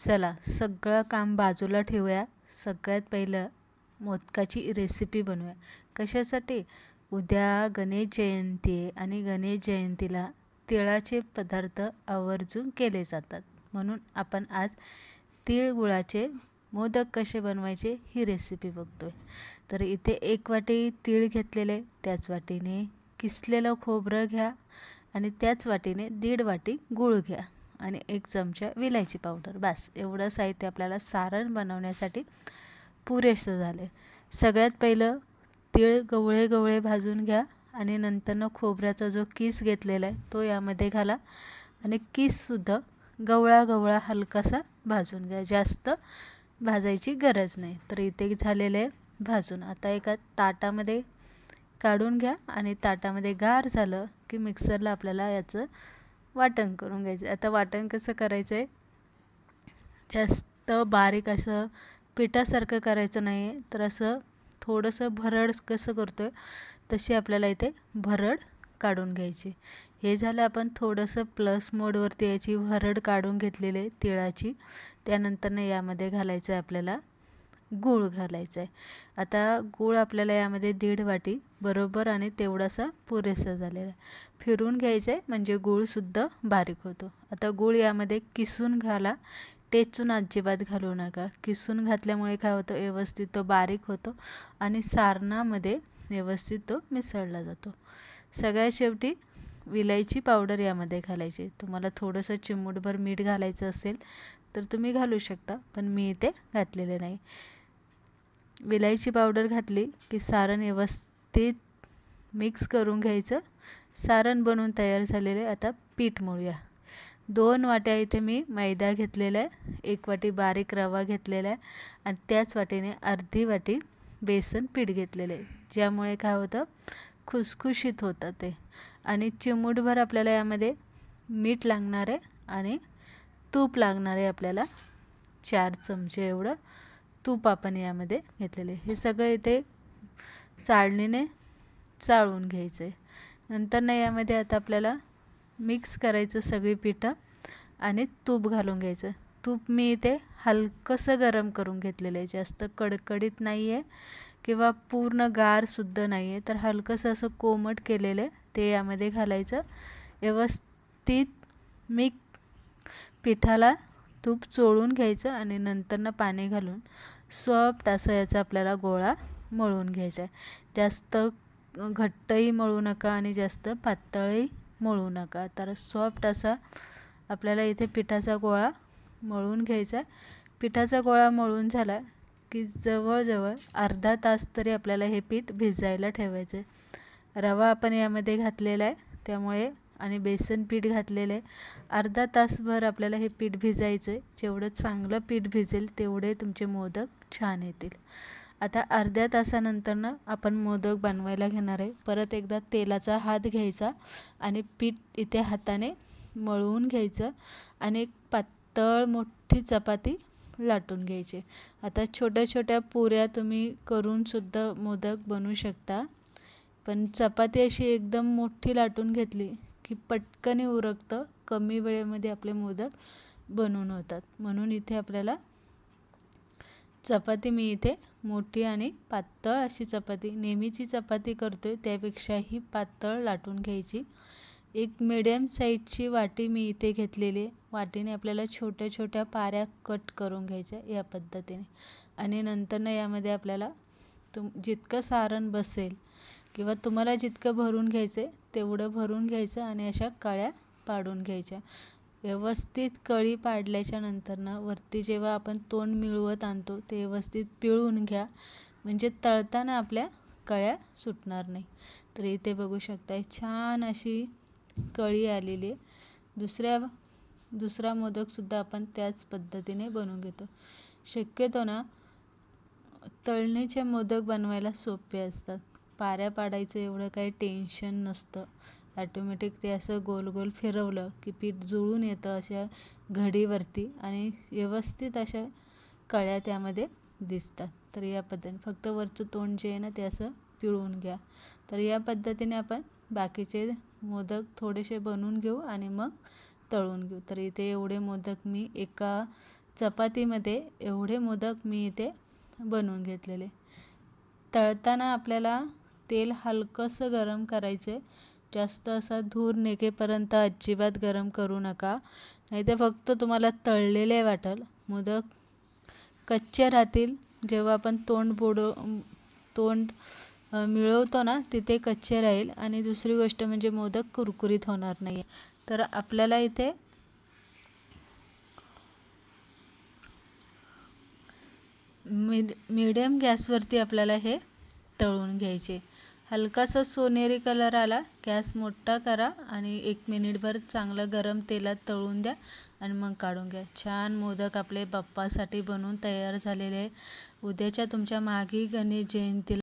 चला सगळं काम बाजूला ठेवूया. सगळ्यात पहिलं मोदकाची रेसिपी बनवूया. कशासाठी? उद्या गणेश जयंती आहे आणि गणेश जयंतीला तिळाचे पदार्थ आवर्जून केले जातात. म्हणून आपण आज तीळ गुळाचे मोदक कसे बनवायचे ही रेसिपी बघतोय. तर इथे 1 वाटी तीळ घेतलेले, त्याच वाटीने किसलेलं खोबरं घ्या आणि त्याच वाटीने 1.5 वाटी गूळ घ्या आणि 1 चमचा विलायची पावडर. बस एवढं साहित्य आपल्याला सारण बनवण्यासाठी पुरेसं झाले. सगळ्यात पहिलं तीळ गवळे गवळे भाजून घ्या आणि नंतरनं खोबऱ्याचा जो किस घेतलेला आहे तो यामध्ये घाला आणि किससुद्धा गवळा गवळा हलकासा भाजून घ्या. जास्त भाजायची गरज नाही. तर इथे झालेलं आहे भाजून. आता एका ताटामध्ये काढून घ्या आणि ताटामध्ये गार झालं की मिक्सरला आपल्याला याचं वाटण करून घ्यायचं. आता वाटण कसं करायचं आहे? जास्त बारीक असं पिठासारखं करायचं नाही आहे, तर असं थोडंसं भरड कसं करतोय तशी आपल्याला इथे भरड काढून घ्यायची. हे झालं आपण थोडंसं प्लस मोडवरती याची भरड काढून घेतलेली आहे तिळाची. त्यानंतरनं यामध्ये घालायचं आहे आपल्याला गूळ घालायचा आहे. आता गूळ आपल्याला यामध्ये 1.5 वाटी बरोबर आणि तेवढासा पुरेसा झालेला आहे. फिरून घ्यायचं आहे म्हणजे गूळसुद्धा बारीक होतो. आता गूळ यामध्ये किसून घाला, टेचून अजिबात घालू नका. किसून घातल्यामुळे काय होतं, व्यवस्थित तो बारीक होतो आणि सारणामध्ये व्यवस्थित तो मिसळला जातो. सगळ्यात शेवटी विलायची पावडर यामध्ये घालायची. तुम्हाला थोडंसं चिमूटभर मीठ घालायचं असेल तर तुम्ही घालू शकता, पण मी इथे घातलेले नाही. विलायची पावडर घातली की सारण व्यवस्थित मिक्स करून घ्यायचं. सारण बनवून तयार झालेले. आता पीठ मळूया. 2 वाट्या इथे मी मैदा घेतलेला आहे, 1 वाटी बारीक रवा घेतलेला आहे आणि त्याच वाटीने अर्धी वाटी बेसन पीठ घेतलेले आहे. ज्यामुळे काय होतं, खुसखुशीत होतं ते. आणि चिमूटभर आपल्याला यामध्ये मीठ लागणार आहे आणि तूप लागणार आहे आपल्याला. 4 चमचे एवढं तूप आपण यामध्ये घेतलेले. हे सगळं इथे चाळणीने चाळून घ्यायचं आहे. नंतर ना यामध्ये आता आपल्याला मिक्स करायचं सगळी पिठं आणि तूप घालून घ्यायचं. तूप मी इथे हलकंसं गरम करून घेतलेलं आहे. जास्त कडकडीत नाही आहे किंवा पूर्ण गारसुद्धा नाही आहे, तर हलकंसं असं कोमट केलेलं आहे ते यामध्ये घालायचं. व्यवस्थित पिठाला तूप चोळून घ्यायचं आणि नंतरनं पाणी घालून सॉफ्ट असं याचा आपल्याला गोळा मळून घ्यायचा आहे. जास्त घट्टही मळू नका आणि जास्त पातळही मळू नका. तर सॉफ्ट असा आपल्याला इथे पिठाचा गोळा मळून घ्यायचा. पिठाचा गोळा मळून झाला की जवळजवळ अर्धा तास तरी आपल्याला हे पीठ भिजायला ठेवायचं आहे. रवा आपण यामध्ये घातलेला आहे त्यामुळे आणि बेसन पीठ घातलेलं आहे. अर्धा तासभर आपल्याला हे पीठ भिजायचं आहे. जेवढं चांगलं पीठ भिजेल तेवढे तुमचे मोदक छान येतील. आता अर्ध्या तासानंतरनं आपण मोदक बनवायला घेणार आहे. परत एकदा तेलाचा हात घ्यायचा आणि पीठ इथे हाताने मळवून घ्यायचं आणि एक पातळ मोठी चपाती लाटून घ्यायची. आता छोट्या छोट्या पुऱ्या तुम्ही करून सुद्धा मोदक बनवू शकता, पण चपाती अशी एकदम मोठी लाटून घेतली की पटकन उरकतं. कमी वेळेमध्ये आपले मोदक बनवून होतात. म्हणून इथे आपल्याला चपाती मी इथे मोठी आणि पातळ अशी चपाती, नेहमीची चपाती करतोय त्यापेक्षाही पातळ लाटून घ्यायची. एक मिडियम साईजची वाटी मी इथे घेतलेली आहे. वाटीने आपल्याला छोट्या छोट्या पाऱ्या कट करून घ्यायच्या या पद्धतीने आणि नंतरनं यामध्ये आपल्याला जितकं सारण बसेल किंवा तुम्हाला जितकं भरून घ्यायचं आहे तेवढं भरून घ्यायचं आणि अशा कळ्या पाडून घ्यायच्या. व्यवस्थित कळी पाडल्याच्या नंतरनं वरती जेव्हा आपण तोंड मिळवत आणतो ते व्यवस्थित पिळून घ्या, म्हणजे तळताना आपल्या कळ्या सुटणार नाही. तर इथे बघू शकता छान अशी कळी आलेली आहे. दुसरा मोदकसुद्धा आपण त्याच पद्धतीने बनवून घेतो. शक्यतो ना तळणीचे मोदक बनवायला सोपे असतात. पाऱ्या पाडायचं एवढं काही टेन्शन नसतं. ॲटोमॅटिक ते असं गोल गोल फिरवलं की पीठ जुळून येतं अशा घडीवरती आणि व्यवस्थित अशा कळ्या त्यामध्ये दिसतात. तर या पद्धतीने फक्त वरचं तोंड जे आहे ना ते असं पिळून घ्या. तर या पद्धतीने आपण बाकीचे मोदक थोडेसे बनवून घेऊ आणि मग तळून घेऊ. तर इथे एवढे मोदक मी एका चपातीमध्ये एवढे मोदक मी इथे बनवून घेतलेले. तळताना आपल्याला तेल हलकंसं गरम करायचं आहे. जास्त असा धूर निघेपर्यंत अजिबात गरम करू नका, नाहीतर फक्त तुम्हाला तळलेले वाटेल. मोदक कच्चे राहतील. जेव्हा आपण तोंड मिळवतो ना, तिथे कच्चे राहील. आणि दुसरी गोष्ट म्हणजे मोदक कुरकुरीत होणार नाही. तर आपल्याला इथे मीडियम गॅसवरती आपल्याला हे तळून घ्यायचे. हलकासा सोनेरी कलर आला, गॅस मोठा करा आणि 1 मिनिटभर चांगलं गरम तेलात तळून द्या आणि मग काढून घ्या. छान मोदक आपले बाप्पासाठी बनवून तयार झालेले आहे. उद्याच्या तुमच्या माघी गणेश जयंतीला